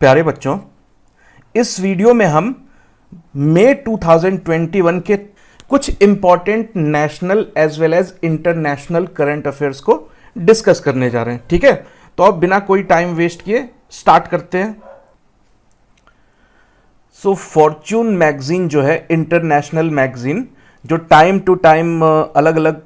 प्यारे बच्चों, इस वीडियो में हम मई 2021 के कुछ important national as well as international current affairs को डिस्कस करने जा रहे हैं। ठीक है, तो अब बिना कोई टाइम वेस्ट किए स्टार्ट करते हैं। सो फॉर्च्यून मैगजीन जो है इंटरनेशनल मैगजीन, जो टाइम टू टाइम अलग अलग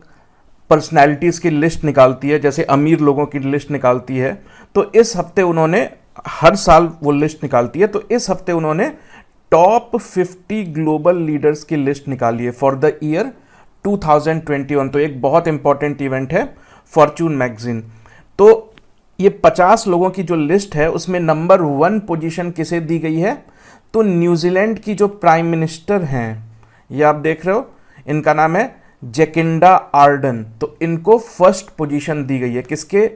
पर्सनैलिटीज़ की लिस्ट निकालती है, जैसे अमीर लोगों की लिस्ट निकालती है, तो इस हफ्ते उन्होंने हर साल वो लिस्ट निकालती है, तो इस हफ्ते उन्होंने टॉप 50 ग्लोबल लीडर्स की लिस्ट निकाली है फॉर द ईयर 2021। तो एक बहुत इंपॉर्टेंट इवेंट है फॉर्च्यून मैगजीन। तो ये 50 लोगों की जो लिस्ट है उसमें नंबर 1 पोजीशन किसे दी गई है? तो न्यूजीलैंड की जो प्राइम मिनिस्टर हैं, ये आप देख रहे हो, इनका नाम है जैकिंडा आर्डन। तो इनको फर्स्ट पोजीशन दी गई है। किसके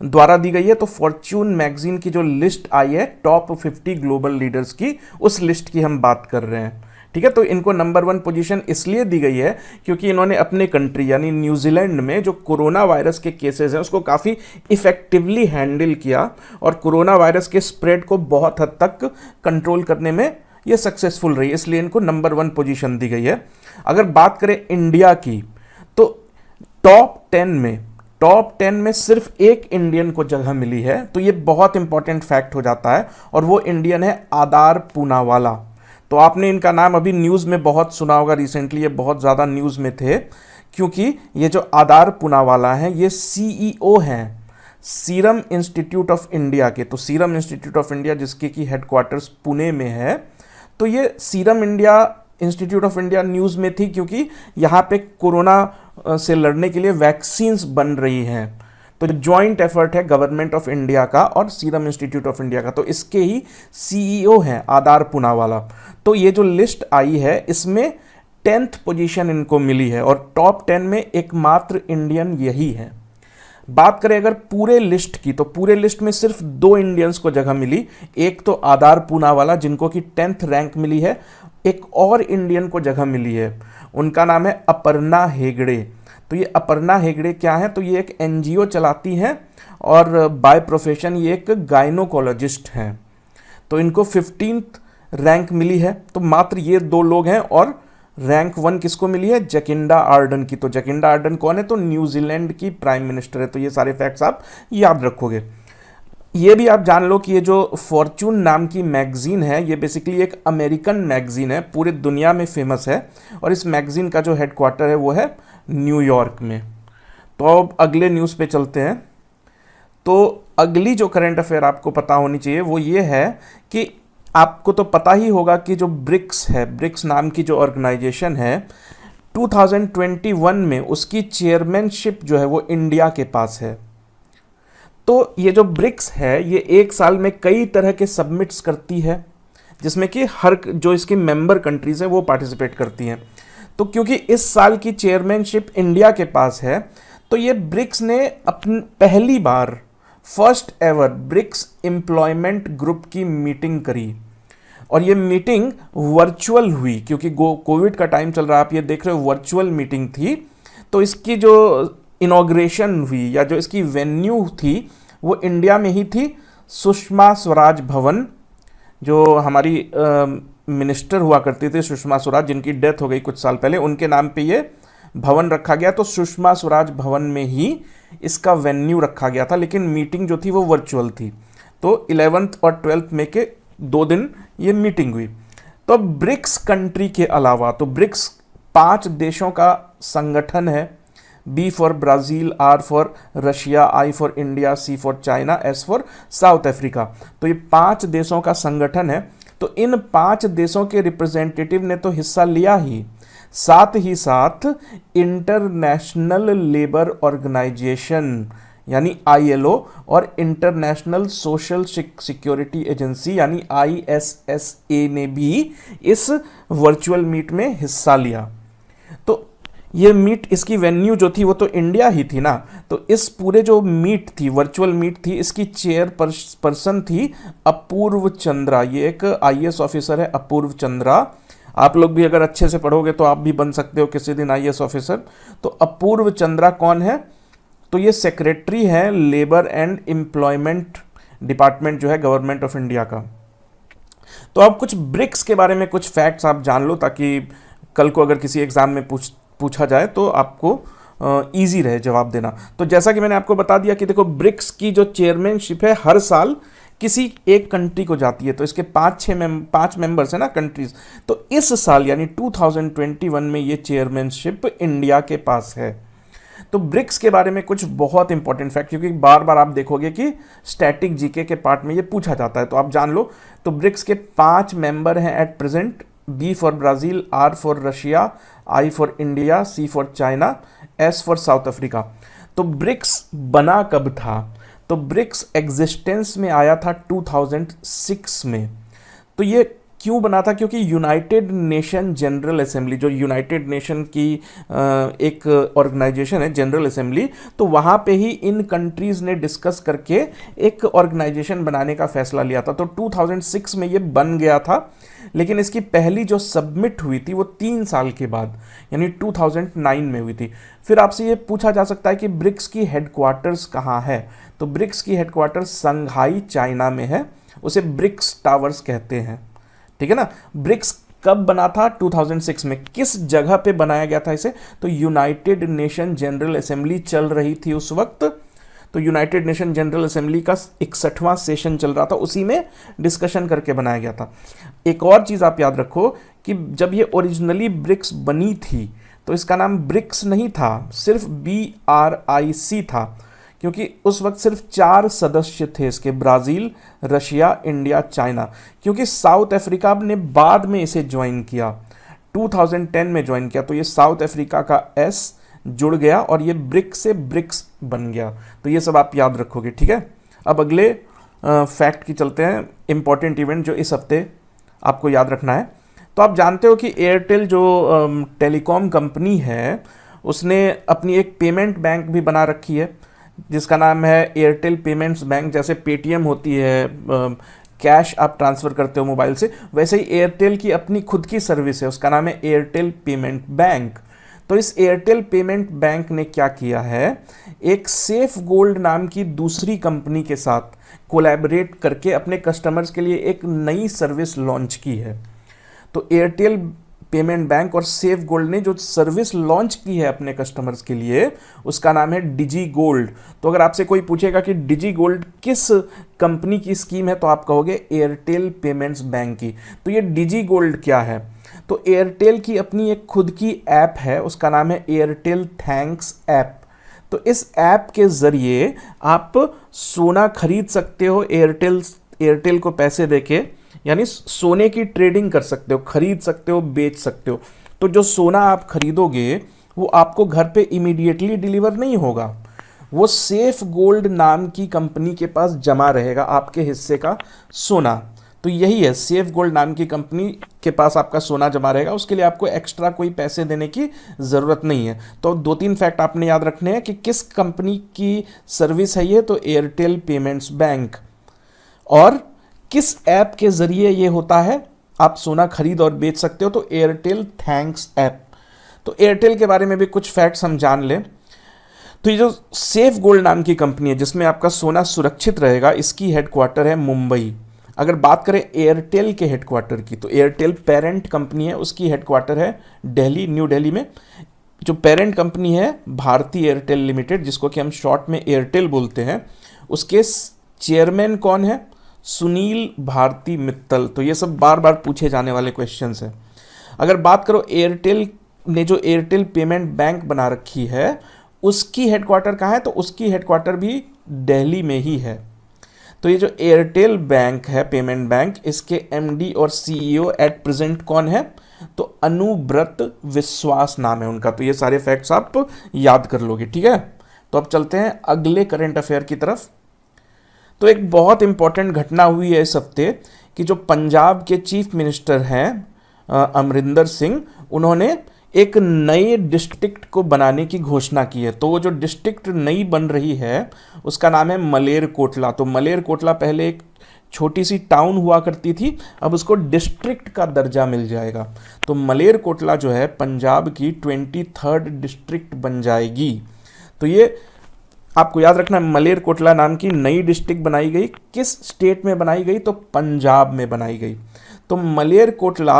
द्वारा दी गई है? तो फॉर्च्यून मैगजीन की जो लिस्ट आई है टॉप 50 ग्लोबल लीडर्स की, उस लिस्ट की हम बात कर रहे हैं। ठीक है, तो इनको नंबर 1 पोजीशन इसलिए दी गई है क्योंकि इन्होंने अपने कंट्री यानी न्यूजीलैंड में जो कोरोना वायरस के केसेस हैं उसको काफ़ी इफेक्टिवली हैंडल किया और कोरोना वायरस के स्प्रेड को बहुत हद तक कंट्रोल करने में ये सक्सेसफुल रही, इसलिए इनको नंबर 1 पोजीशन दी गई है। अगर बात करें इंडिया की, तो टॉप 10 में सिर्फ एक इंडियन को जगह मिली है, तो ये बहुत इंपॉर्टेंट फैक्ट हो जाता है, और वो इंडियन है आदार पूनावाला। तो आपने इनका नाम अभी न्यूज़ में बहुत सुना होगा, रिसेंटली ये बहुत ज़्यादा न्यूज़ में थे, क्योंकि ये जो आदार पूनावाला हैं ये सीईओ हैं सीरम इंस्टीट्यूट ऑफ इंडिया के। तो सीरम इंस्टीट्यूट ऑफ इंडिया जिसके की हेडक्वार्टर्स पुणे में है, तो ये serum institute of India news में थी क्योंकि यहाँ पे कोरोना से लड़ने के लिए वैक्सीन्स बन रही हैं। तो जॉइंट एफर्ट है गवर्नमेंट ऑफ इंडिया का और सीरम इंस्टीट्यूट ऑफ इंडिया का, तो इसके ही सीईओ हैं आदार पूनावाला। तो ये जो लिस्ट आई है इसमें 10th पोजीशन इनको मिली है और टॉप 10 में एकमात्र इंडियन यही है। बात करें अगर पूरे लिस्ट की, तो पूरे लिस्ट में सिर्फ 2 इंडियंस को जगह मिली। एक तो आदार पूनावाला जिनको कि 10th रैंक मिली है, एक और इंडियन को जगह मिली है, उनका नाम है अपर्णा हेगड़े। तो ये अपर्णा हेगड़े क्या है? तो ये एक एनजीओ चलाती हैं और बाय प्रोफेशन ये एक गायनोकोलॉजिस्ट हैं। तो इनको 15th रैंक मिली है। तो मात्र ये 2 लोग हैं, और रैंक 1 किसको मिली है? जैकिंडा आर्डन की। तो जैकिंडा आर्डन कौन है? तो न्यूजीलैंड की प्राइम मिनिस्टर है। तो ये सारे फैक्ट्स आप याद रखोगे। ये भी आप जान लो कि ये जो फॉर्च्यून नाम की मैगजीन है ये बेसिकली एक अमेरिकन मैगजीन है, पूरे दुनिया में फेमस है, और इस मैगजीन का जो हेडक्वार्टर है वो है न्यूयॉर्क में। तो अब अगले न्यूज़ पे चलते हैं। तो अगली जो करंट अफेयर आपको पता होनी चाहिए वो ये है कि आपको तो पता ही होगा कि जो ब्रिक्स है, ब्रिक्स नाम की जो ऑर्गेनाइजेशन है, 2021 में उसकी चेयरमैनशिप जो है वो इंडिया के पास है। तो ये जो ब्रिक्स है ये एक साल में कई तरह के सबमिट्स करती है, जिसमें कि हर जो इसकी मेंबर कंट्रीज़ हैं वो पार्टिसिपेट करती हैं। तो क्योंकि इस साल की चेयरमैनशिप इंडिया के पास है, तो ये ब्रिक्स ने अपनी पहली बार first ever BRICS employment group की मीटिंग करी, और ये मीटिंग वर्चुअल हुई क्योंकि कोविड का टाइम चल रहा है। आप ये देख रहे हो, वर्चुअल मीटिंग थी। तो इसकी जो इनॉग्रेशन हुई या जो इसकी वेन्यू थी वो इंडिया में ही थी। सुषमा स्वराज भवन, जो हमारी मिनिस्टर हुआ करती थी सुषमा स्वराज, जिनकी डेथ हो गई कुछ साल पहले, उनके नाम पे ये भवन रखा गया। तो सुषमा स्वराज भवन में ही इसका वेन्यू रखा गया था, लेकिन मीटिंग जो थी वो वर्चुअल थी। तो 11th और 12th मई के 2 दिन ये मीटिंग हुई। तो ब्रिक्स कंट्री के अलावा, तो ब्रिक्स 5 देशों का संगठन है। B for Brazil, R for Russia, I for India, C for China, S for south Africa. तो ये 5 देशों का संगठन है। तो इन 5 देशों के रिप्रेजेंटेटिव ने तो हिस्सा लिया ही, साथ ही साथ इंटरनेशनल लेबर ऑर्गेनाइजेशन यानी ILO और इंटरनेशनल सोशल सिक्योरिटी एजेंसी यानी ISSA ने भी इस वर्चुअल मीट में हिस्सा लिया। तो ये मीट, इसकी वेन्यू जो थी वो तो इंडिया ही थी ना। तो इस पूरे जो मीट थी, वर्चुअल मीट थी, इसकी चेयर पर्सन थी अपूर्व चंद्रा। ये एक IAS ऑफिसर है, अपूर्व चंद्रा। आप लोग भी अगर अच्छे से पढ़ोगे तो आप भी बन सकते हो किसी दिन IAS ऑफिसर। तो अपूर्व चंद्रा कौन है? तो ये सेक्रेटरी है लेबर एंड एम्प्लॉयमेंट डिपार्टमेंट जो है गवर्नमेंट ऑफ इंडिया का। तो अब कुछ ब्रिक्स के बारे में कुछ फैक्ट्स आप जान लो, ताकि कल को अगर किसी एग्जाम में पूछा जाए तो आपको ईजी रहे जवाब देना। तो जैसा कि मैंने आपको बता दिया कि देखो, ब्रिक्स की जो चेयरमैनशिप है हर साल किसी एक कंट्री को जाती है। तो इसके पांच मेंबर्स हैं ना, कंट्रीज। तो इस साल यानी 2021 में ये चेयरमैनशिप इंडिया के पास है। तो ब्रिक्स के बारे में कुछ बहुत इंपॉर्टेंट फैक्ट, क्योंकि बार बार आप देखोगे कि स्टैटिक जीके के पार्ट में ये पूछा जाता है, तो आप जान लो। तो ब्रिक्स के 5 मेंबर हैं at present. B for Brazil, R for Russia, I for India, C for China, S for south Africa. तो ब्रिक्स बना कब था? तो ब्रिक्स एग्जिस्टेंस में आया था 2006 में। तो ये क्यों बना था? क्योंकि यूनाइटेड नेशन जनरल असेंबली, जो यूनाइटेड नेशन की एक ऑर्गेनाइजेशन है, जनरल असेंबली, तो वहाँ पे ही इन कंट्रीज़ ने डिस्कस करके एक ऑर्गेनाइजेशन बनाने का फैसला लिया था। तो 2006 में ये बन गया था, लेकिन इसकी पहली जो सबमिट हुई थी वो 3 साल के बाद यानी 2009 में हुई थी। फिर आपसे ये पूछा जा सकता है कि ब्रिक्स की हेडक्वार्टर्स कहाँ है? तो ब्रिक्स की हेडक्वार्टर्स संघाई चाइना में है, उसे ब्रिक्स टावर्स कहते हैं, ठीक है ना। ब्रिक्स कब बना था? 2006 में। किस जगह पे बनाया गया था इसे? तो यूनाइटेड नेशन जनरल असेंबली चल रही थी उस वक्त। तो यूनाइटेड नेशन जनरल असेंबली का 61वां सेशन चल रहा था, उसी में डिस्कशन करके बनाया गया था। एक और चीज़ आप याद रखो कि जब ये ओरिजिनली ब्रिक्स बनी थी तो इसका नाम ब्रिक्स नहीं था, सिर्फ BRIC था, क्योंकि उस वक्त सिर्फ 4 सदस्य थे इसके, ब्राज़ील, रशिया, इंडिया, चाइना। क्योंकि साउथ अफ्रीका ने बाद में इसे ज्वाइन किया, 2010 में ज्वाइन किया, तो ये साउथ अफ्रीका का S जुड़ गया और ये ब्रिक्स से ब्रिक्स बन गया। तो ये सब आप याद रखोगे, ठीक है। अब अगले फैक्ट की चलते हैं, इंपॉर्टेंट इवेंट जो इस हफ्ते आपको याद रखना है। तो आप जानते हो कि एयरटेल जो टेलीकॉम कंपनी है, उसने अपनी एक पेमेंट बैंक भी बना रखी है, जिसका नाम है एयरटेल पेमेंट्स बैंक। जैसे पेटीएम होती है, कैश आप ट्रांसफ़र करते हो मोबाइल से, वैसे ही एयरटेल की अपनी खुद की सर्विस है, उसका नाम है एयरटेल पेमेंट बैंक। तो इस एयरटेल पेमेंट बैंक ने क्या किया है, एक सेफ गोल्ड नाम की दूसरी कंपनी के साथ कोलैबोरेट करके अपने कस्टमर्स के लिए एक नई सर्विस लॉन्च की है। तो एयरटेल पेमेंट बैंक और सेफ गोल्ड ने जो सर्विस लॉन्च की है अपने कस्टमर्स के लिए, उसका नाम है डिजी गोल्ड। तो अगर आपसे कोई पूछेगा कि डिजी गोल्ड किस कंपनी की स्कीम है, तो आप कहोगे एयरटेल पेमेंट्स बैंक की। तो ये डिजी गोल्ड क्या है? तो एयरटेल की अपनी एक खुद की ऐप है, उसका नाम है एयरटेल थैंक्स ऐप। तो इस ऐप के ज़रिए आप सोना खरीद सकते हो, एयरटेल को पैसे देके, यानी सोने की ट्रेडिंग कर सकते हो, खरीद सकते हो, बेच सकते हो। तो जो सोना आप खरीदोगे वो आपको घर पे इमीडिएटली डिलीवर नहीं होगा, वो सेफ गोल्ड नाम की कंपनी के पास जमा रहेगा आपके हिस्से का सोना। तो यही है, सेफ गोल्ड नाम की कंपनी के पास आपका सोना जमा रहेगा, उसके लिए आपको एक्स्ट्रा कोई पैसे देने की ज़रूरत नहीं है। तो 2-3 फैक्ट आपने याद रखने हैं कि किस कंपनी की सर्विस है ये, तो एयरटेल पेमेंट्स बैंक, और किस ऐप के ज़रिए ये होता है, आप सोना खरीद और बेच सकते हो, तो एयरटेल थैंक्स ऐप। तो एयरटेल के बारे में भी कुछ फैक्ट्स हम जान लें। तो ये जो सेफ गोल्ड नाम की कंपनी है जिसमें आपका सोना सुरक्षित रहेगा, इसकी हेडक्वार्टर है मुंबई। अगर बात करें एयरटेल के हेडक्वार्टर की, तो एयरटेल पेरेंट कंपनी है, उसकी हेडक्वार्टर है दिल्ली, न्यू दिल्ली में। जो पेरेंट कंपनी है भारती एयरटेल लिमिटेड, जिसको कि हम शॉर्ट में एयरटेल बोलते हैं, उसके चेयरमैन कौन है? सुनील भारती मित्तल। तो ये सब बार बार पूछे जाने वाले क्वेश्चंस हैं। अगर बात करो एयरटेल ने जो एयरटेल पेमेंट बैंक बना रखी है, उसकी हेडक्वार्टर कहाँ है? तो उसकी हेडक्वार्टर भी दिल्ली में ही है। तो ये जो एयरटेल बैंक है, पेमेंट बैंक, इसके MD और CEO एट प्रेजेंट कौन है? तो अनुव्रत विश्वास नाम है उनका। तो ये सारे फैक्ट्स आप याद कर लोगे, ठीक है। तो अब चलते हैं अगले करंट अफेयर की तरफ। तो एक बहुत इंपॉर्टेंट घटना हुई है इस हफ्ते कि जो पंजाब के चीफ मिनिस्टर हैं अमरिंदर सिंह, उन्होंने एक नए डिस्ट्रिक्ट को बनाने की घोषणा की है। तो वो जो डिस्ट्रिक्ट नई बन रही है उसका नाम है मलेरकोटला। तो मलेरकोटला पहले एक छोटी सी टाउन हुआ करती थी, अब उसको डिस्ट्रिक्ट का दर्जा मिल जाएगा। तो मलेरकोटला जो है पंजाब की 23rd डिस्ट्रिक्ट बन जाएगी। तो ये आपको याद रखना, मलेरकोटला नाम की नई डिस्ट्रिक्ट बनाई गई। किस स्टेट में बनाई गई? तो पंजाब में बनाई गई। तो मलेरकोटला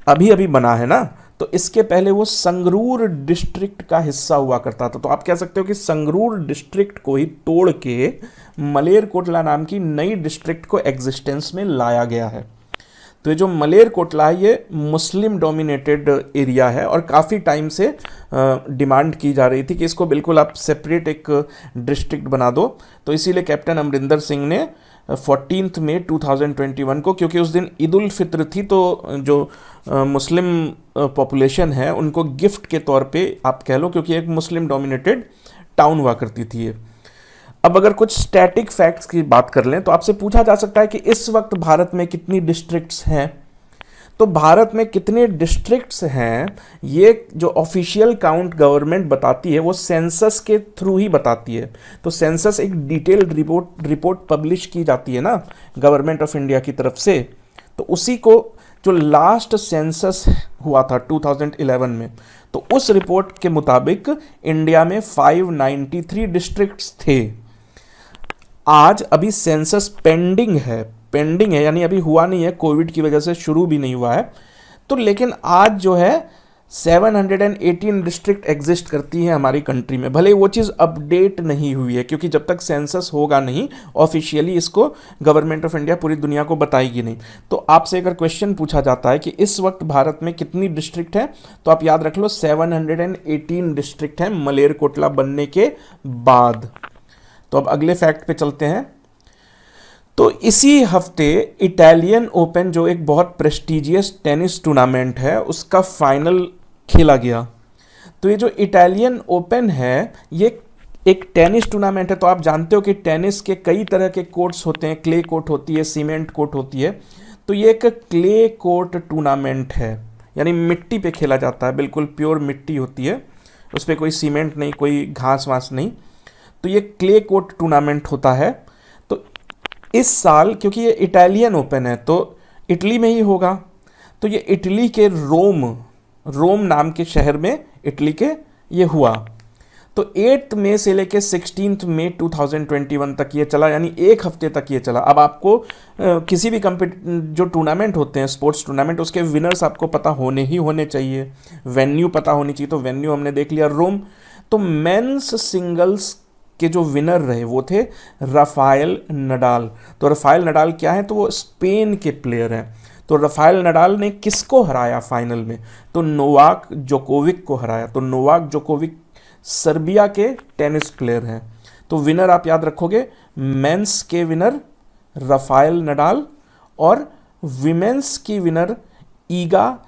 अभी अभी बना है ना, तो इसके पहले वो संगरूर डिस्ट्रिक्ट का हिस्सा हुआ करता था। तो आप कह सकते हो कि संगरूर डिस्ट्रिक्ट को ही तोड़ के मलेरकोटला नाम की नई डिस्ट्रिक्ट को एग्जिस्टेंस में लाया गया है। तो ये जो मलेरकोटला है ये मुस्लिम डोमिनेटेड एरिया है और काफ़ी टाइम से डिमांड की जा रही थी कि इसको बिल्कुल आप सेपरेट एक डिस्ट्रिक्ट बना दो। तो इसीलिए कैप्टन अमरिंदर सिंह ने 14 मई 2021 को, क्योंकि उस दिन ईद उल फित्र थी, तो जो मुस्लिम पॉपुलेशन है उनको गिफ्ट के तौर पे आप कह लो, क्योंकि एक मुस्लिम डोमिनेटेड टाउन हुआ करती थी ये। अब अगर कुछ स्टैटिक फैक्ट्स की बात कर लें तो आपसे पूछा जा सकता है कि इस वक्त भारत में कितनी डिस्ट्रिक्ट्स हैं। तो भारत में कितने डिस्ट्रिक्ट्स हैं ये जो ऑफिशियल काउंट गवर्नमेंट बताती है वो सेंसस के थ्रू ही बताती है। तो सेंसस एक डिटेल्ड रिपोर्ट पब्लिश की जाती है ना गवर्नमेंट ऑफ इंडिया की तरफ से, तो उसी को जो लास्ट सेंसस हुआ था 2011 में, तो उस रिपोर्ट के मुताबिक इंडिया में 593 डिस्ट्रिक्ट्स थे। आज अभी सेंसस पेंडिंग है यानी अभी हुआ नहीं है, कोविड की वजह से शुरू भी नहीं हुआ है। तो लेकिन आज जो है 718 डिस्ट्रिक्ट एग्जिस्ट करती है हमारी कंट्री में। भले वो चीज़ अपडेट नहीं हुई है, क्योंकि जब तक सेंसस होगा नहीं ऑफिशियली इसको गवर्नमेंट ऑफ इंडिया पूरी दुनिया को बताएगी नहीं। तो आपसे अगर क्वेश्चन पूछा जाता है कि इस वक्त भारत में कितनी डिस्ट्रिक्ट है, तो आप याद रख लो 718 डिस्ट्रिक्ट है मलेरकोटला बनने के बाद। तो अब अगले फैक्ट पे चलते हैं। तो इसी हफ्ते इटालियन ओपन, जो एक बहुत प्रेस्टिजियस टेनिस टूर्नामेंट है, उसका फाइनल खेला गया। तो ये जो इटालियन ओपन है ये एक टेनिस टूर्नामेंट है। तो आप जानते हो कि टेनिस के कई तरह के कोर्ट्स होते हैं, क्ले कोर्ट होती है, सीमेंट कोर्ट होती है। तो ये एक क्ले कोर्ट टूर्नामेंट है, यानी मिट्टी पे खेला जाता है, बिल्कुल प्योर मिट्टी होती है, उस पर कोई सीमेंट नहीं, कोई घास वास नहीं। तो ये क्ले कोर्ट टूर्नामेंट होता है। तो इस साल क्योंकि ये इटालियन ओपन है तो इटली में ही होगा, तो ये इटली के रोम नाम के शहर में इटली के ये हुआ। तो 8 मई से लेके 16 मई 2021 तक ये चला, यानी एक हफ्ते तक ये चला। अब आपको किसी भी जो टूर्नामेंट होते हैं स्पोर्ट्स टूर्नामेंट, उसके विनर्स आपको पता होने चाहिए, वेन्यू पता होनी चाहिए। तो वेन्यू हमने देख लिया रोम। तो मेंस सिंगल्स के जो विनर रहे वो थे राफेल नडाल। तो राफेल नडाल क्या है, तो वो स्पेन के प्लेयर हैं। तो राफेल नडाल ने किसको हराया फाइनल में, तो नोवाक जोकोविक को हराया। तो नोवाक जोकोविक सर्बिया के टेनिस प्लेयर हैं। तो विनर आप याद रखोगे, मेंस के विनर राफेल नडाल और विमेंस की विनर ईगा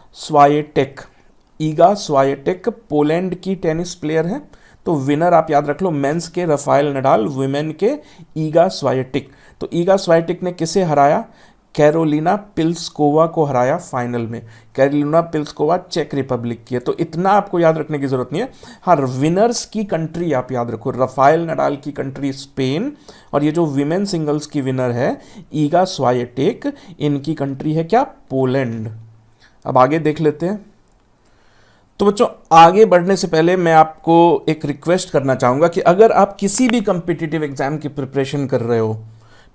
स्वायटेक पोलैंड की टेनिस प्लेयर है। तो विनर आप याद रख लो, मेंस के राफेल नडाल, विमेन के ईगा स्वायटेक। तो ईगा स्वायटेक ने किसे हराया, कैरोलिना पिल्स्कोवा को हराया फाइनल में। कैरोलिना पिल्स्कोवा चेक रिपब्लिक की है। तो इतना आपको याद रखने की जरूरत नहीं है। हाँ, विनर्स की कंट्री आप याद रखो, राफेल नडाल की कंट्री स्पेन, और ये जो विमेन सिंगल्स की विनर है ईगा स्वायटेक, इनकी कंट्री है क्या, पोलैंड। अब आगे देख लेते हैं। तो बच्चों आगे बढ़ने से पहले मैं आपको एक रिक्वेस्ट करना चाहूँगा कि अगर आप किसी भी कम्पिटिटिव एग्जाम की प्रिपरेशन कर रहे हो,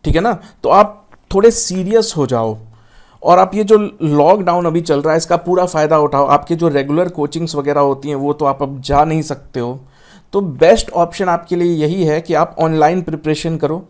ठीक है ना, तो आप थोड़े सीरियस हो जाओ और आप ये जो लॉकडाउन अभी चल रहा है इसका पूरा फ़ायदा उठाओ। आपके जो रेगुलर कोचिंग्स वगैरह होती हैं वो तो आप अब जा नहीं सकते हो, तो बेस्ट ऑप्शन आपके लिए यही है कि आप ऑनलाइन प्रिपरेशन करो।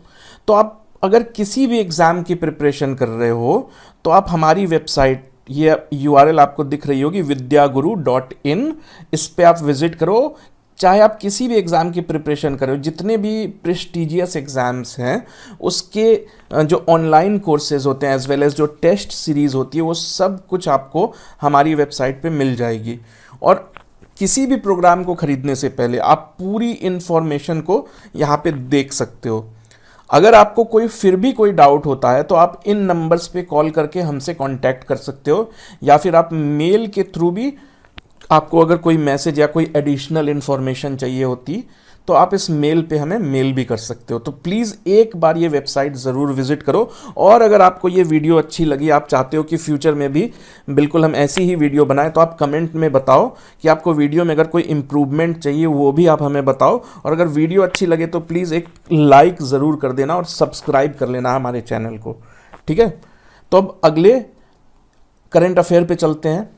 तो आप अगर किसी भी एग्ज़ाम की प्रिपरेशन कर रहे हो तो आप हमारी वेबसाइट, ये URL आपको दिख रही होगी vidyaguru.in, इस पे आप विजिट करो। चाहे आप किसी भी एग्ज़ाम की प्रिपरेशन करो, जितने भी प्रेस्टिजियस एग्ज़ाम्स हैं उसके जो ऑनलाइन कोर्सेज होते हैं एज वेल एज जो टेस्ट सीरीज़ होती है, वो सब कुछ आपको हमारी वेबसाइट पे मिल जाएगी। और किसी भी प्रोग्राम को ख़रीदने से पहले आप पूरी इन्फॉर्मेशन को यहाँ पे देख सकते हो। अगर आपको फिर भी कोई डाउट होता है तो आप इन नंबर्स पे कॉल करके हमसे कांटेक्ट कर सकते हो, या फिर आप मेल के थ्रू भी, आपको अगर कोई मैसेज या कोई एडिशनल इन्फॉर्मेशन चाहिए होती तो आप इस मेल पे हमें मेल भी कर सकते हो। तो प्लीज़ एक बार ये वेबसाइट ज़रूर विजिट करो। और अगर आपको ये वीडियो अच्छी लगी, आप चाहते हो कि फ्यूचर में भी बिल्कुल हम ऐसी ही वीडियो बनाएं, तो आप कमेंट में बताओ कि आपको वीडियो में अगर कोई इम्प्रूवमेंट चाहिए वो भी आप हमें बताओ। और अगर वीडियो अच्छी लगे तो प्लीज़ एक लाइक ज़रूर कर देना और सब्सक्राइब कर लेना हमारे चैनल को, ठीक है। तो अब अगले करंट अफेयर पे चलते हैं।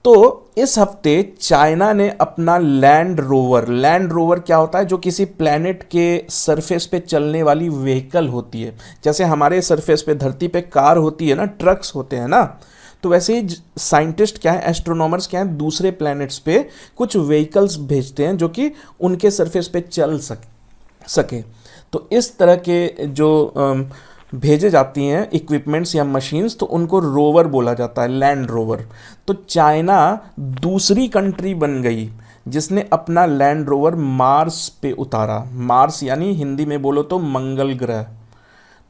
तो इस हफ्ते चाइना ने अपना लैंड रोवर क्या होता है, जो किसी प्लैनेट के सरफेस पे चलने वाली व्हीकल होती है। जैसे हमारे सरफेस पे धरती पे कार होती है ना, ट्रक्स होते हैं ना, तो वैसे ही साइंटिस्ट क्या है, एस्ट्रोनॉमर्स क्या है, दूसरे प्लैनेट्स पे कुछ व्हीकल्स भेजते हैं जो कि उनके सरफेस पे चल सके। तो इस तरह के जो भेजे जाती हैं इक्विपमेंट्स या मशीन्स, तो उनको रोवर बोला जाता है, लैंड रोवर। तो चाइना दूसरी कंट्री बन गई जिसने अपना लैंड रोवर मार्स पे उतारा। मार्स यानी हिंदी में बोलो तो मंगल ग्रह।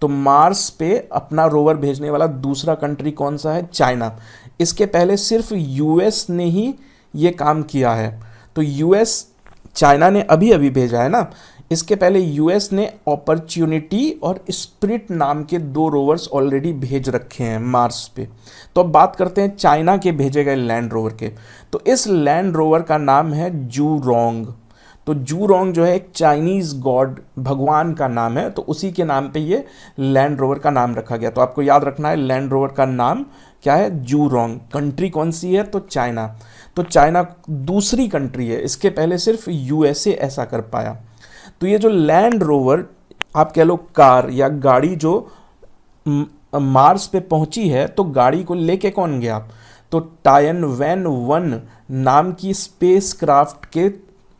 तो मार्स पे अपना रोवर भेजने वाला दूसरा कंट्री कौन सा है? चाइना। इसके पहले सिर्फ यूएस ने ही ये काम किया है। तो यूएस, चाइना ने अभी अभी भेजा है ना, इसके पहले यूएस ने अपॉर्चुनिटी और स्पिरिट नाम के 2 रोवर्स ऑलरेडी भेज रखे हैं मार्स पे। तो अब बात करते हैं चाइना के भेजे गए लैंड रोवर के। तो इस लैंड रोवर का नाम है जूरोंग। तो जूरोंग जो है एक चाइनीज गॉड, भगवान का नाम है, तो उसी के नाम पे ये लैंड रोवर का नाम रखा गया। तो आपको याद रखना है लैंड रोवर का नाम क्या है? जूरोंग। कंट्री कौन सी है? तो चाइना। तो चाइना दूसरी कंट्री है, इसके पहले सिर्फ यूएसए ऐसा कर पाया। तो ये जो लैंड रोवर, आप कह लो कार या गाड़ी, जो मार्स पे पहुंची है, तो गाड़ी को लेके कौन गया? तो टायनवैन-1 नाम की स्पेस क्राफ्ट के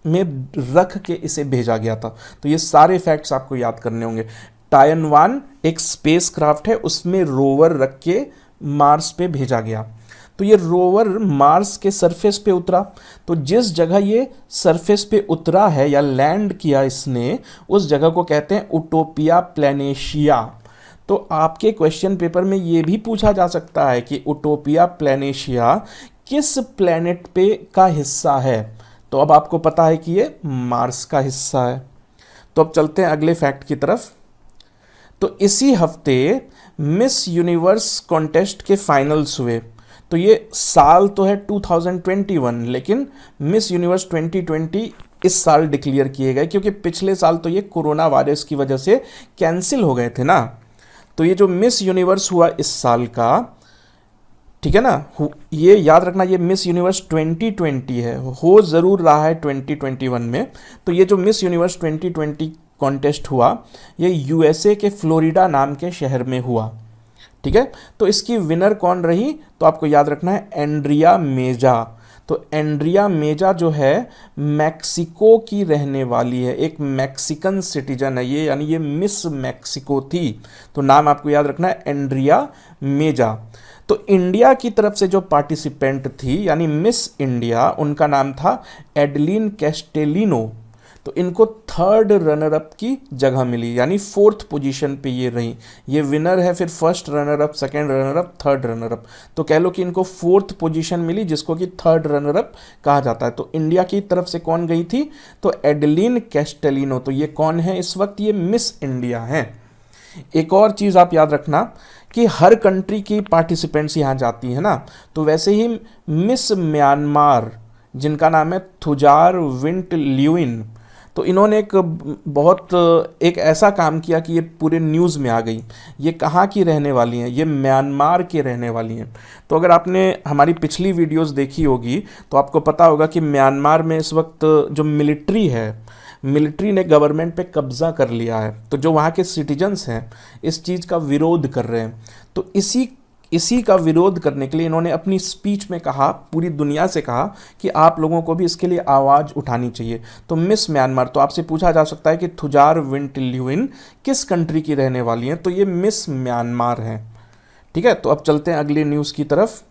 में रख के इसे भेजा गया था। तो ये सारे फैक्ट्स आपको याद करने होंगे। टायनवान एक स्पेस क्राफ्ट है, उसमें रोवर रख के मार्स पे भेजा गया। तो ये रोवर मार्स के सरफेस पे उतरा। तो जिस जगह ये सरफेस पे उतरा है या लैंड किया इसने, उस जगह को कहते हैं उटोपिया प्लेनेशिया। तो आपके क्वेश्चन पेपर में ये भी पूछा जा सकता है कि उटोपिया प्लेनेशिया किस प्लेनेट पे का हिस्सा है। तो अब आपको पता है कि ये मार्स का हिस्सा है। तो अब चलते हैं अगले फैक्ट की तरफ। तो इसी हफ्ते मिस यूनिवर्स कॉन्टेस्ट के फाइनल्स हुए। तो ये साल तो है 2021, लेकिन मिस यूनिवर्स 2020 इस साल डिक्लेयर किए गए, क्योंकि पिछले साल तो ये कोरोना वायरस की वजह से कैंसिल हो गए थे ना। तो ये जो मिस यूनिवर्स हुआ इस साल का, ठीक है ना, ये याद रखना, ये मिस यूनिवर्स 2020 है, हो ज़रूर रहा है 2021 में। तो ये जो मिस यूनिवर्स 2020 कॉन्टेस्ट हुआ, ये यूएसए के फ्लोरिडा नाम के शहर में हुआ। ठीक है, तो इसकी विनर कौन रही? तो आपको याद रखना है एंड्रिया मेजा। तो एंड्रिया मेजा जो है मैक्सिको की रहने वाली है, एक मैक्सिकन सिटीजन है ये, यानी ये मिस मैक्सिको थी। तो नाम आपको याद रखना है एंड्रिया मेजा। तो इंडिया की तरफ से जो पार्टिसिपेंट थी यानी मिस इंडिया, उनका नाम था एडलिन कैस्टेलिनो। तो इनको 3rd रनर अप की जगह मिली, यानी 4th पोजीशन पे ये रही। ये विनर है, फिर 1st runner up, 2nd runner up, 3rd runner up. तो कह लो कि इनको 4th पोजीशन मिली, जिसको कि 3rd रनर अप कहा जाता है। तो इंडिया की तरफ से कौन गई थी? तो एडलिन कैस्टेलिनो। तो ये कौन है इस वक्त? ये मिस इंडिया हैं। एक और चीज़ आप याद रखना कि हर कंट्री की पार्टिसिपेंट्स यहाँ जाती है ना, तो वैसे ही मिस म्यांमार, जिनका नाम है थुजार विंट ल्यूइन, तो इन्होंने एक ऐसा काम किया कि ये पूरे न्यूज़ में आ गई। ये कहाँ की रहने वाली हैं? ये म्यांमार के रहने वाली हैं। तो अगर आपने हमारी पिछली वीडियोस देखी होगी तो आपको पता होगा कि म्यांमार में इस वक्त जो मिलिट्री है, मिलिट्री ने गवर्नमेंट पे कब्जा कर लिया है। तो जो वहाँ के सिटीजन्स हैं इस चीज़ का विरोध कर रहे हैं। तो इसी का विरोध करने के लिए इन्होंने अपनी स्पीच में कहा, पूरी दुनिया से कहा कि आप लोगों को भी इसके लिए आवाज़ उठानी चाहिए। तो मिस म्यांमार, तो आपसे पूछा जा सकता है कि थुजार विंट ल्यूइन किस कंट्री की रहने वाली हैं? तो ये मिस म्यांमार हैं। ठीक है, तो अब चलते हैं अगली न्यूज़ की तरफ।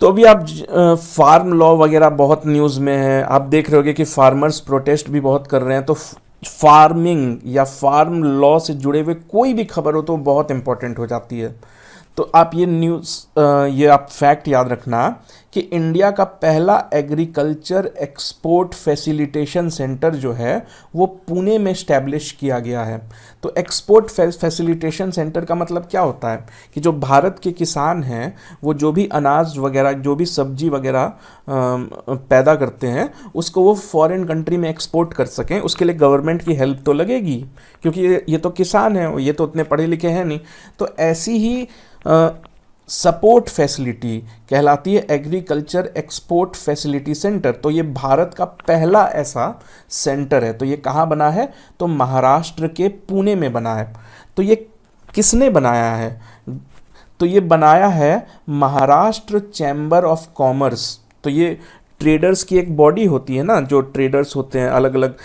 तो अभी आप फार्म लॉ वगैरह बहुत न्यूज़ में है, आप देख रहे होगे कि फार्मर्स प्रोटेस्ट भी बहुत कर रहे हैं। तो फार्मिंग या फार्म लॉ से जुड़े हुए कोई भी खबर हो तो बहुत इंपॉर्टेंट हो जाती है। तो आप ये आप फैक्ट याद रखना कि इंडिया का पहला एग्रीकल्चर एक्सपोर्ट फैसिलिटेशन सेंटर जो है वो पुणे में स्टैब्लिश किया गया है। तो एक्सपोर्ट फैसिलिटेशन सेंटर का मतलब क्या होता है कि जो भारत के किसान हैं वो जो भी अनाज वगैरह, जो भी सब्जी वगैरह पैदा करते हैं उसको वो फॉरेन कंट्री में एक्सपोर्ट कर सकें, उसके लिए गवर्नमेंट की हेल्प तो लगेगी, क्योंकि ये तो किसान हैं, ये तो उतने पढ़े लिखे हैं नहीं। तो ऐसी ही सपोर्ट फैसिलिटी कहलाती है एग्रीकल्चर एक्सपोर्ट फैसिलिटी सेंटर। तो ये भारत का पहला ऐसा सेंटर है। तो ये कहाँ बना है? तो महाराष्ट्र के पुणे में बना है। तो ये किसने बनाया है? तो ये बनाया है महाराष्ट्र चैम्बर ऑफ कॉमर्स। तो ये ट्रेडर्स की एक बॉडी होती है ना, जो ट्रेडर्स होते हैं अलग अलग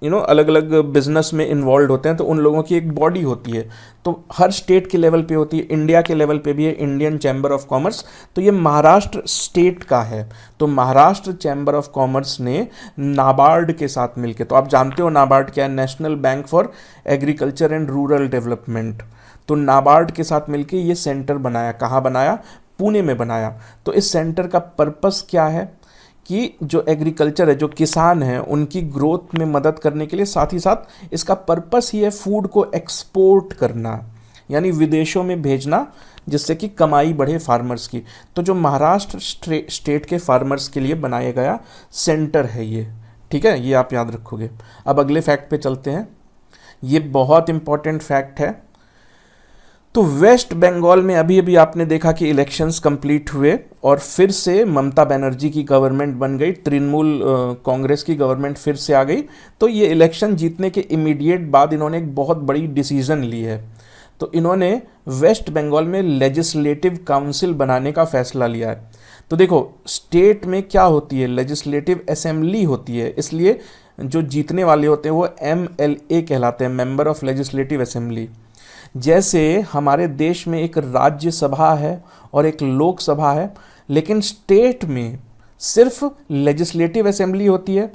अलग अलग बिजनेस में इन्वॉल्व होते हैं, तो उन लोगों की एक बॉडी होती है। तो हर स्टेट के लेवल पे होती है, इंडिया के लेवल पे भी है इंडियन चैम्बर ऑफ कॉमर्स। तो ये महाराष्ट्र स्टेट का है। तो महाराष्ट्र चैम्बर ऑफ कॉमर्स ने नाबार्ड के साथ मिलकर, तो आप जानते हो नाबार्ड क्या है? National bank for agriculture and rural development. तो नाबार्ड के साथ मिलकर ये सेंटर बनाया। कहाँ बनाया? पुणे में बनाया। तो इस सेंटर का पर्पस क्या है कि जो एग्रीकल्चर है, जो किसान हैं, उनकी ग्रोथ में मदद करने के लिए, साथ ही साथ इसका पर्पस ही है फूड को एक्सपोर्ट करना, यानी विदेशों में भेजना, जिससे कि कमाई बढ़े फार्मर्स की। तो जो महाराष्ट्र स्टेट के फार्मर्स के लिए बनाया गया सेंटर है ये, ठीक है, ये आप याद रखोगे। अब अगले फैक्ट पे चलते हैं। ये बहुत इंपॉर्टेंट फैक्ट है। तो वेस्ट बंगाल में अभी अभी आपने देखा कि इलेक्शंस कंप्लीट हुए और फिर से ममता बनर्जी की गवर्नमेंट बन गई, तृणमूल कांग्रेस की गवर्नमेंट फिर से आ गई। तो ये इलेक्शन जीतने के इमीडिएट बाद इन्होंने एक बहुत बड़ी डिसीजन ली है। तो इन्होंने वेस्ट बंगाल में लेजिस्लेटिव काउंसिल बनाने का फैसला लिया है। तो देखो, स्टेट में क्या होती है? लेजिस्लेटिव असेंबली होती है, इसलिए जो जीतने वाले होते हैं वो MLA कहलाते हैं, मेंबर ऑफ लेजिस्लेटिव असेंबली। जैसे हमारे देश में एक राज्यसभा है और एक लोकसभा है, लेकिन स्टेट में सिर्फ लेजिस्लेटिव असेंबली होती है।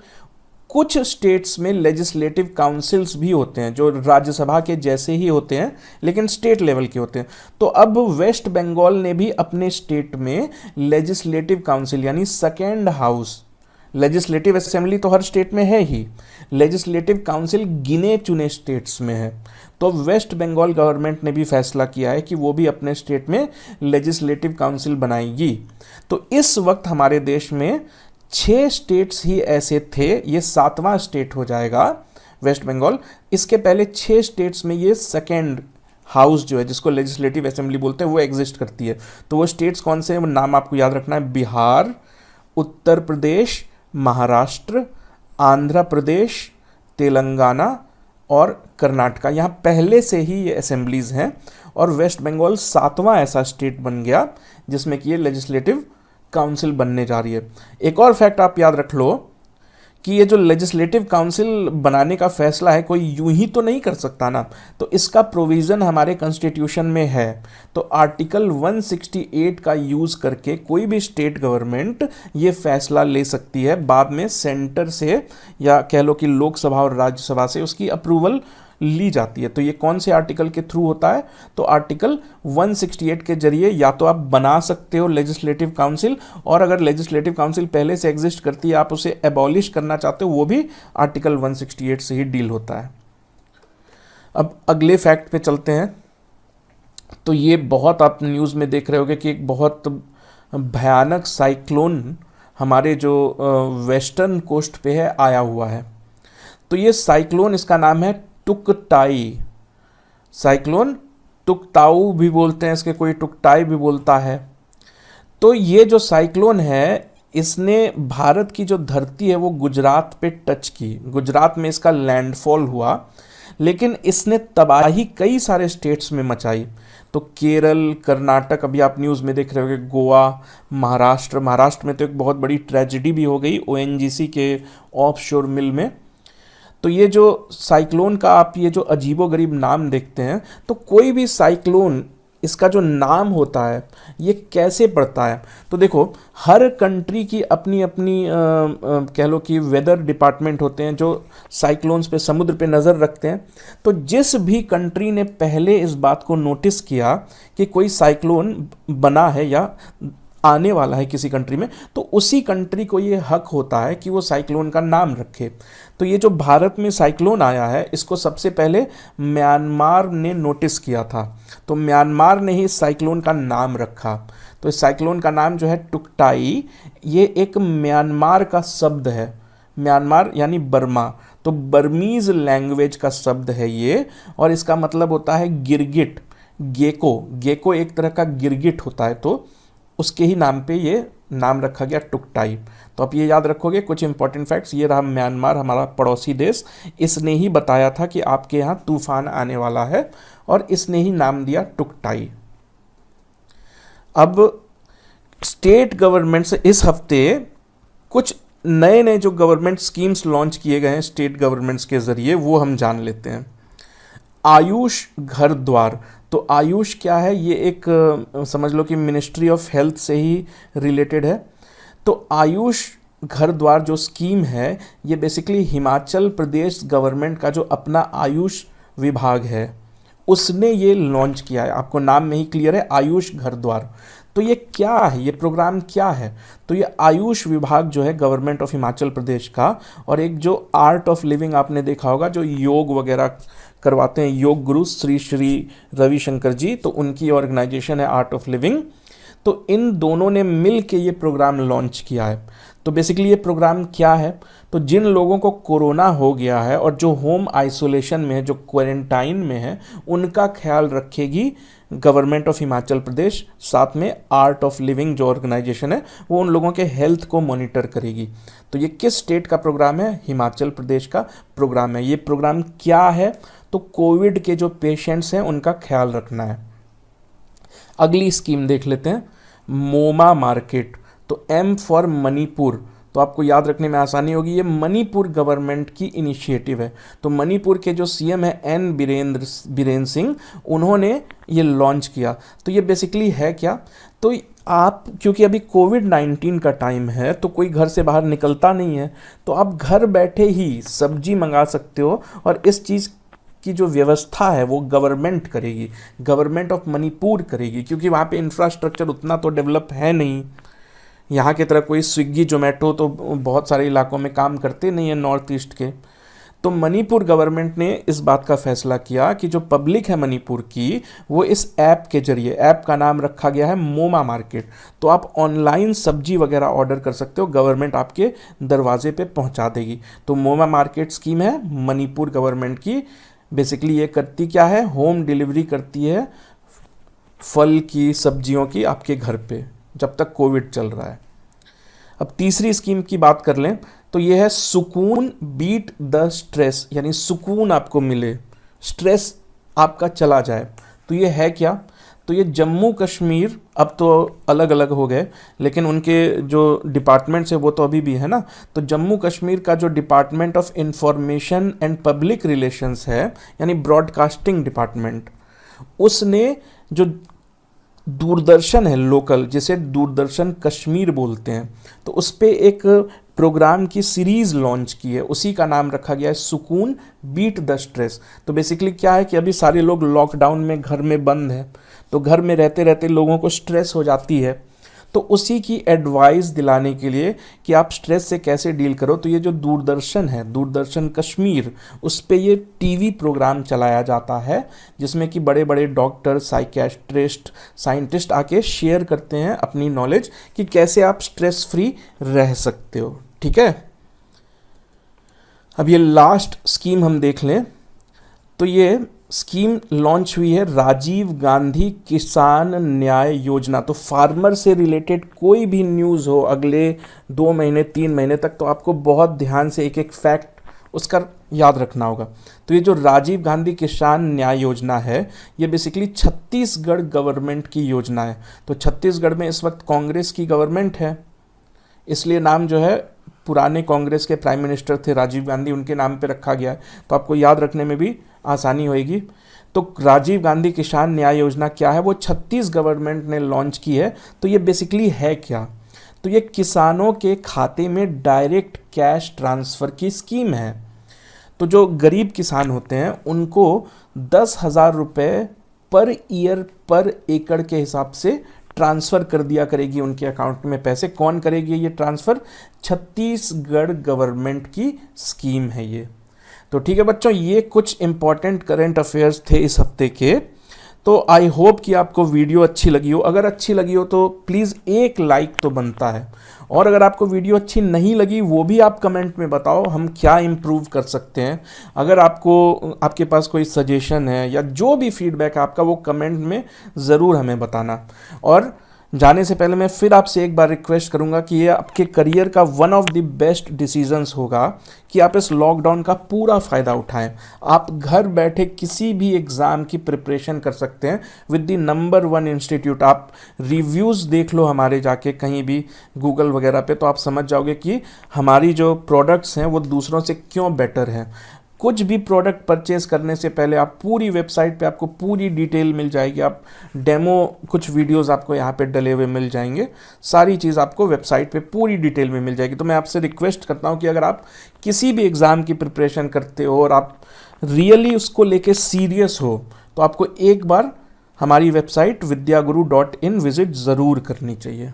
कुछ स्टेट्स में लेजिस्लेटिव काउंसिल्स भी होते हैं, जो राज्यसभा के जैसे ही होते हैं लेकिन स्टेट लेवल के होते हैं। तो अब वेस्ट बंगाल ने भी अपने स्टेट में लेजिस्लेटिव काउंसिल यानी सेकेंड हाउस, लेजिस्लेटिव असेंबली तो हर स्टेट में है ही, लेजिस्लेटिव काउंसिल गिने चुने स्टेट्स में है। तो वेस्ट बंगाल गवर्नमेंट ने भी फैसला किया है कि वो भी अपने स्टेट में लेजिस्लेटिव काउंसिल बनाएगी। तो इस वक्त हमारे देश में 6 स्टेट्स ही ऐसे थे, ये 7वां स्टेट हो जाएगा वेस्ट बंगाल। इसके पहले 6 स्टेट्स में ये सेकेंड हाउस जो है, जिसको लेजिस्लेटिव असेंबली बोलते हैं, वो एग्जिस्ट करती है। तो वो स्टेट्स कौन से हैं? वो नाम आपको याद रखना है: बिहार, उत्तर प्रदेश, महाराष्ट्र, आंध्र प्रदेश, तेलंगाना और कर्नाटका। यहाँ पहले से ही ये असेंबलीज हैं और वेस्ट बंगाल 7वां ऐसा स्टेट बन गया जिसमें कि ये लेजिस्लेटिव काउंसिल बनने जा रही है। एक और फैक्ट आप याद रख लो कि ये जो लेजिस्लेटिव काउंसिल बनाने का फैसला है, कोई यूं ही तो नहीं कर सकता ना। तो इसका प्रोविज़न हमारे कॉन्स्टिट्यूशन में है। तो आर्टिकल 168 का यूज़ करके कोई भी स्टेट गवर्नमेंट ये फैसला ले सकती है, बाद में सेंटर से या कह लो कि लोकसभा और राज्यसभा से उसकी अप्रूवल ली जाती है। तो ये कौन से आर्टिकल के थ्रू होता है? तो आर्टिकल 168 के जरिए या तो आप बना सकते हो लेजिस्लेटिव काउंसिल, और अगर लेजिस्लेटिव काउंसिल पहले से एग्जिस्ट करती है, आप उसे एबॉलिश करना चाहते हो, वो भी आर्टिकल 168 से ही डील होता है। अब अगले फैक्ट पे चलते हैं। तो ये बहुत आप न्यूज़ में देख रहे होगे कि एक बहुत भयानक साइक्लोन हमारे जो वेस्टर्न कोस्ट पे है आया हुआ है। तो ये साइक्लोन, इसका नाम है टुकटाई। साइक्लोन टुकताऊ भी बोलते हैं इसके, कोई टुकटाई भी बोलता है। तो ये जो साइक्लोन है, इसने भारत की जो धरती है वो गुजरात पे टच की, गुजरात में इसका लैंडफॉल हुआ, लेकिन इसने तबाही कई सारे स्टेट्स में मचाई। तो केरल, कर्नाटक, अभी आप न्यूज़ में देख रहे होंगे, गोवा, महाराष्ट्र में तो एक बहुत बड़ी ट्रेजिडी भी हो गई ONGC के ऑफशोर मिल में। तो ये जो साइक्लोन का आप ये जो अजीबोगरीब नाम देखते हैं, तो कोई भी साइक्लोन, इसका जो नाम होता है ये कैसे पड़ता है? तो देखो, हर कंट्री की अपनी अपनी कह लो कि वेदर डिपार्टमेंट होते हैं जो साइक्लोन्स पे, समुद्र पे नज़र रखते हैं। तो जिस भी कंट्री ने पहले इस बात को नोटिस किया कि कोई साइक्लोन बना है या आने वाला है किसी कंट्री में, तो उसी कंट्री को ये हक होता है कि वो साइक्लोन का नाम रखे। तो ये जो भारत में साइक्लोन आया है, इसको सबसे पहले म्यांमार ने नोटिस किया था। तो म्यांमार ने ही इस साइक्लोन का नाम रखा। तो इस साइक्लोन का नाम जो है टुकटाई, ये एक म्यांमार का शब्द है। म्यांमार यानी बर्मा, तो बर्मीज़ लैंग्वेज का शब्द है ये, और इसका मतलब होता है गिरगिट गेको, गेको एक तरह का गिरगिट होता है, तो उसके ही नाम पे ये नाम रखा गया टुकटाई। तो आप ये याद रखोगे कुछ इंपॉर्टेंट फैक्ट्स। ये रहा म्यांमार, हमारा पड़ोसी देश, इसने ही बताया था कि आपके यहाँ तूफान आने वाला है और इसने ही नाम दिया टुकटाई। अब स्टेट गवर्नमेंट से इस हफ्ते कुछ नए नए जो गवर्नमेंट स्कीम्स लॉन्च किए गए हैं स्टेट गवर्नमेंट्स के ज़रिए, वो हम जान लेते हैं। आयुष घर द्वार, तो आयुष क्या है, ये एक समझ लो कि मिनिस्ट्री ऑफ हेल्थ से ही रिलेटेड है। तो आयुष घर द्वार जो स्कीम है, ये बेसिकली हिमाचल प्रदेश गवर्नमेंट का जो अपना आयुष विभाग है उसने ये लॉन्च किया है। आपको नाम में ही क्लियर है, आयुष घर द्वार। तो ये क्या है, ये प्रोग्राम क्या है? तो ये आयुष विभाग जो है गवर्नमेंट ऑफ हिमाचल प्रदेश का, और एक जो आर्ट ऑफ लिविंग आपने देखा होगा, जो योग वगैरह करवाते हैं योग गुरु श्री श्री रविशंकर जी, तो उनकी ऑर्गेनाइजेशन है आर्ट ऑफ लिविंग। तो इन दोनों ने मिल के ये प्रोग्राम लॉन्च किया है। तो बेसिकली ये प्रोग्राम क्या है, तो जिन लोगों को कोरोना हो गया है और जो होम आइसोलेशन में है, जो क्वारंटाइन में है, उनका ख्याल रखेगी गवर्नमेंट ऑफ हिमाचल प्रदेश। साथ में आर्ट ऑफ लिविंग जो ऑर्गेनाइजेशन है वो उन लोगों के हेल्थ को मॉनिटर करेगी। तो ये किस स्टेट का प्रोग्राम है? हिमाचल प्रदेश का प्रोग्राम है। ये प्रोग्राम क्या है? तो कोविड के जो पेशेंट्स हैं उनका ख्याल रखना है। अगली स्कीम देख लेते हैं, मोमा मार्केट। तो एम फॉर मणिपुर, तो आपको याद रखने में आसानी होगी, ये मणिपुर गवर्नमेंट की इनिशिएटिव है। तो मणिपुर के जो सीएम है एन बीरेन सिंह, उन्होंने ये लॉन्च किया। तो ये बेसिकली है क्या, तो आप क्योंकि अभी कोविड-19 का टाइम है तो कोई घर से बाहर निकलता नहीं है, तो आप घर बैठे ही सब्जी मंगा सकते हो, और इस चीज़ की जो व्यवस्था है वो गवर्नमेंट करेगी, गवर्नमेंट ऑफ मणिपुर करेगी, क्योंकि वहाँ पे इंफ्रास्ट्रक्चर उतना तो डेवलप है नहीं। यहाँ की तरह कोई स्विगी जोमेटो तो बहुत सारे इलाकों में काम करते नहीं है नॉर्थ ईस्ट के। तो मणिपुर गवर्नमेंट ने इस बात का फैसला किया कि जो पब्लिक है मणिपुर की, वो इस ऐप के जरिए, ऐप का नाम रखा गया है मोमा मार्केट, तो आप ऑनलाइन सब्जी वगैरह ऑर्डर कर सकते हो, गवर्नमेंट आपके दरवाजे पे पहुंचा देगी। तो मोमा मार्केट स्कीम है मणिपुर गवर्नमेंट की। बेसिकली ये करती क्या है, होम डिलीवरी करती है फल की, सब्जियों की आपके घर पे, जब तक कोविड चल रहा है। अब तीसरी स्कीम की बात कर लें तो ये है सुकून बीट द स्ट्रेस, यानी सुकून आपको मिले, स्ट्रेस आपका चला जाए। तो ये है क्या, तो ये जम्मू कश्मीर, अब तो अलग अलग हो गए लेकिन उनके जो डिपार्टमेंट्स है वो तो अभी भी है ना। तो जम्मू कश्मीर का जो department of information and public relations है, यानी ब्रॉडकास्टिंग डिपार्टमेंट, उसने जो दूरदर्शन है लोकल, जिसे दूरदर्शन कश्मीर बोलते हैं, तो उस पर एक प्रोग्राम की सीरीज़ लॉन्च की है, उसी का नाम रखा गया है सुकून बीट द स्ट्रेस। तो बेसिकली क्या है कि अभी सारे लोग लॉकडाउन में घर में बंद हैं, तो घर में रहते रहते लोगों को स्ट्रेस हो जाती है, तो उसी की एडवाइस दिलाने के लिए कि आप स्ट्रेस से कैसे डील करो, तो ये जो दूरदर्शन है, दूरदर्शन कश्मीर, उस पे ये टीवी प्रोग्राम चलाया जाता है, जिसमें कि बड़े बड़े डॉक्टर, साइकियाट्रिस्ट, साइंटिस्ट आके शेयर करते हैं अपनी नॉलेज कि कैसे आप स्ट्रेस फ्री रह सकते हो। ठीक है, अब ये लास्ट स्कीम हम देख लें, तो ये स्कीम लॉन्च हुई है राजीव गांधी किसान न्याय योजना। तो फार्मर से रिलेटेड कोई भी न्यूज़ हो अगले 2 महीने 3 महीने तक, तो आपको बहुत ध्यान से एक एक फैक्ट उसका याद रखना होगा। तो ये जो राजीव गांधी किसान न्याय योजना है, ये बेसिकली छत्तीसगढ़ गवर्नमेंट की योजना है। तो छत्तीसगढ़ में इस वक्त कांग्रेस की गवर्नमेंट है, इसलिए नाम जो है पुराने कांग्रेस के प्राइम मिनिस्टर थे राजीव गांधी, उनके नाम पे रखा गया है, तो आपको याद रखने में भी आसानी होगी। तो राजीव गांधी किसान न्याय योजना क्या है, वो छत्तीस गवर्नमेंट ने लॉन्च की है। तो ये बेसिकली है क्या, तो ये किसानों के खाते में डायरेक्ट कैश ट्रांसफ़र की स्कीम है। तो जो गरीब किसान होते हैं उनको 10,000 रुपये पर ईयर पर एकड़ के हिसाब से ट्रांसफ़र कर दिया करेगी उनके अकाउंट में पैसे। कौन करेगी ये ट्रांसफ़र? छत्तीसगढ़ गवर्नमेंट की स्कीम है ये। तो ठीक है बच्चों, ये कुछ इंपॉर्टेंट करंट अफेयर्स थे इस हफ्ते के। तो आई होप कि आपको वीडियो अच्छी लगी हो। अगर अच्छी लगी हो तो प्लीज़ एक लाइक तो बनता है, और अगर आपको वीडियो अच्छी नहीं लगी वो भी आप कमेंट में बताओ, हम क्या इम्प्रूव कर सकते हैं। अगर आपके पास कोई सजेशन है या जो भी फीडबैक है आपका, वो कमेंट में ज़रूर हमें बताना। और जाने से पहले मैं फिर आपसे एक बार रिक्वेस्ट करूंगा कि ये आपके करियर का one of the best decisions होगा कि आप इस लॉकडाउन का पूरा फ़ायदा उठाएं। आप घर बैठे किसी भी एग्ज़ाम की प्रिपरेशन कर सकते हैं विद द नंबर 1 इंस्टीट्यूट। आप रिव्यूज़ देख लो हमारे जाके कहीं भी गूगल वगैरह पे, तो आप समझ जाओगे कि हमारी जो प्रोडक्ट्स हैं वो दूसरों से क्यों बेटर हैं। कुछ भी प्रोडक्ट परचेज करने से पहले आप पूरी वेबसाइट पे आपको पूरी डिटेल मिल जाएगी। आप डेमो कुछ वीडियोस आपको यहाँ पे डले हुए मिल जाएंगे, सारी चीज़ आपको वेबसाइट पे पूरी डिटेल में मिल जाएगी। तो मैं आपसे रिक्वेस्ट करता हूँ कि अगर आप किसी भी एग्ज़ाम की प्रिपरेशन करते हो और आप रियली उसको लेके सीरियस हो, तो आपको एक बार हमारी वेबसाइट vidyaguru.in विज़िट ज़रूर करनी चाहिए।